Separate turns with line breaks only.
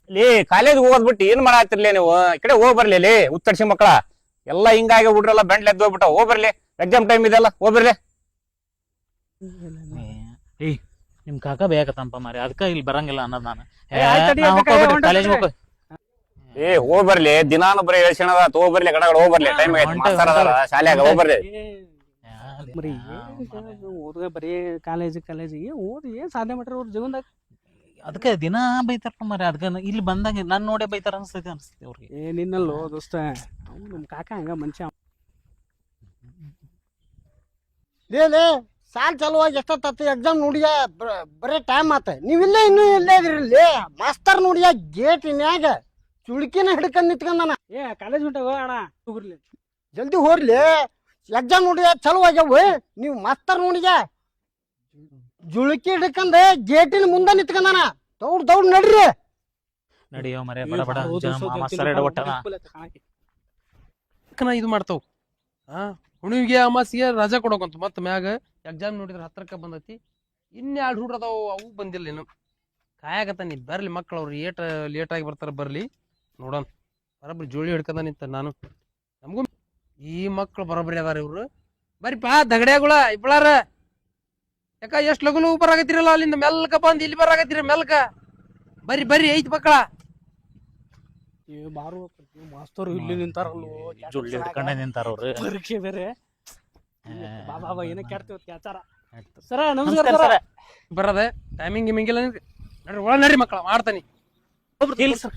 ಲೇ ಕಾಲೇಜ್ ಹೋಗೋದ್ಬಿಟ್ಟು ಏನ್ ಮಾಡಾತಿರ್ಲಿ ನೀವು ಈ ಕಡೆ ಹೋಗ್ ಬರ್ಲಿ ಲೇ ಉತ್ತರ್ಸಿ ಮಕ್ಕಳ ಎಲ್ಲಾ ಹಿಂಗಾಗಿ ಹುಡ್ರೆಲ್ಲ ಬೆಂಡ್ಲೆ ಎದ್ದು ಹೋಗ್ಬಿಟ್ಟ ಹೋಗ್ ಬರ್ಲಿ ಎಕ್ಸಾಮ್ ಟೈಮ್ ಇದೆಲ್ಲ ಹೋಗ್ ಬರ್ಲಿ.
ಏಯ್ ನಿಮ್ ಕಾಕ ಬೇಕತ್ತಂಪ ಮಾರಿ ಅದಕ್ಕ ಇಲ್ಲಿ ಬರಂಗಿಲ್ಲ ಅನ್ನೋದ್ ನಾನು. ಕಾಲೇಜ್ ಹೋಗ
ಏ ಹೋಗ್ ಬರ್ಲಿ ದಿನಾನು ಬರೀ ಹೇಳ್ಸಣದ ಹೋಗ್ ಬರ್ಲಿ ಕಡೆಗಳು ಹೋಗ್ ಬರ್ಲಿ ಟೈಮ್ ಆಗೈತಿ ಮಾಸ್ತರ್ ಅದಾರ ಶಾಲ್ಯಾಗ ಹೋಗ್ ಬರ್ಲಿ.
ಓದ್ಗ ಬರೀ ಕಾಲೇಜಿಗೆ ಓದಿ ಏನ್ ಸಾಧನೆ ಮಾಡ್ರಿ ಅವ್ರ ಜೀವನದಾಗ.
ಅದಕ್ಕೆ ದಿನ ಬೈತಾರಪ್ಪ ಮಾರಿ ಅದಕ್ಕ ಇಲ್ಲಿ ಬಂದಾಗ ನಾನ್ ನೋಡೇ ಬೈತಾರ ಅನ್ಸ್ತೈತಿ ಅವ್ರಿಗೆ.
ನಿನ್ನಲ್ಲೋ ದೋಸ್ತ ಅವ್ನು ನಮ್ ಕಾಕ ಹಂಗ ಮನುಷ್ಯ.
ಲೇ ಸಾಲ್ ಚಲುವಾಗಿ ಎಷ್ಟೊತ್ತ ಎಕ್ಸಾಮ್ ನೋಡಿಯ ಬರೇ ಟೈಮ್ ಆತ ನೀವಿಲ್ಲೇ ಇನ್ನೂ ಇಲ್ಲೇ ಇದ್ರಿ ಮಾಸ್ತರ್ ನೋಡಿಯ ಗೇಟಿನ್ಯಾಗ ಚುಳ್ಕಿನ ಹಿಡ್ಕೊಂಡ್ ನಿಂತ್ಕೊಂಡನ.
ಕಾಲೇಜ್ ಬಿಟ್ಟ ಅಣ್ಣ ಹೋಗ್ರಿ
ಜಲ್ದಿ ಹೋರ್ಲಿ ಎಕ್ಸಾಮ್ ನೋಡಿಯ ಚಲೋ ಆಗ್ಯಾವ ನೀವು ಮಾಸ್ತರ್ ನೋಡಿಯ ಜುಳುಕಿ ಹಿಡ್ಕಂದ ಗೇಟಿನ ಮುಂದೆ ನಿಂತ್ಕೊಂಡನ. ದೌಡ್ ನಡ್ರಿ
ನಡಿಯೋ ಮರೆ ಬಡ ಬಡ ಮಾಸ್ತರ್ ಒಟ್ಟನ
ಇದು ಮಾಡ್ತಾವ ಹುಣಿವಿಗೆ ಅಮಾಸಿಗೆ ರಜಾ ಕೊಡೋಕಂತ ಮತ್ತ ಮ್ಯಾಗ ಎಕ್ಸಾಮ್ ನೋಡಿದ್ರ ಹತ್ರಕ್ಕ ಬಂದತಿ. ಇನ್ನೆರಡು ಹುಡ್ರ ಅದಾವ ಅವು ಬಂದಿಲ್ಲ ಇನ್ನು ಕಾಯಾಗತ್ತ. ನೀ ಬರ್ಲಿ ಮಕ್ಳು ಅವ್ರು ಲೇಟ್ ಆಗಿ ಬರ್ತಾರ ಬರ್ಲಿ ನೋಡೋಣ. ಬರಬ್ರಿ ಜೋಳಿ ಹಿಡ್ಕಂದ ನಿಂತ ನಾನು ನಮಗೂ ಈ ಮಕ್ಳು ಬರೋಬ್ರಿ ಅದಾರ ಇವ್ರು. ಬರೀಪಾ ದಗಡ್ಯಾಗುಳ ಇಬ್ಬಳಾರ ಯಾಕ ಎಷ್ಟ್ ಲಗುಲು ಬರಾಕತ್ತಿರಲ್ಲ ಅಲ್ಲಿಂದ ಮೆಲ್ಕ ಬಂದ್ ಇಲ್ಲಿ ಬರಾಕತ್ತಿರ ಮೆಲ್ಕ ಬರ್ರಿ ಐತ್ ಮಕ್ಕಳ.
ಬಾರು ಮಾಸ್ತರ್ ಇಲ್ಲಿ ನಿಂತಾರಲ್ಲೋ
ಜುಳ್ಳಿ ಹಿಡ್ಕೊಂಡೆ ನಿಂತಾರ ಅವ್ರು.
ಪರೀಕ್ಷೆ ಬೇರೆ ಬಾಬಾ ಏನ ಕೇಳ್ತೀವಿ ಆಚಾರ. ಸರ ನಮಸ್ಕಾರ ಸರ.
ಬರದ ಟೈಮಿಂಗ್ ಗಿಮಿಂಗ್ ಇಲ್ಲ ನಡ್ರಿ ಒಳ ನಡ್ರಿ ಮಕ್ಕಳ ಮಾಡ್ತಾನಿ.
ಇಲ್ಲ ಸರ್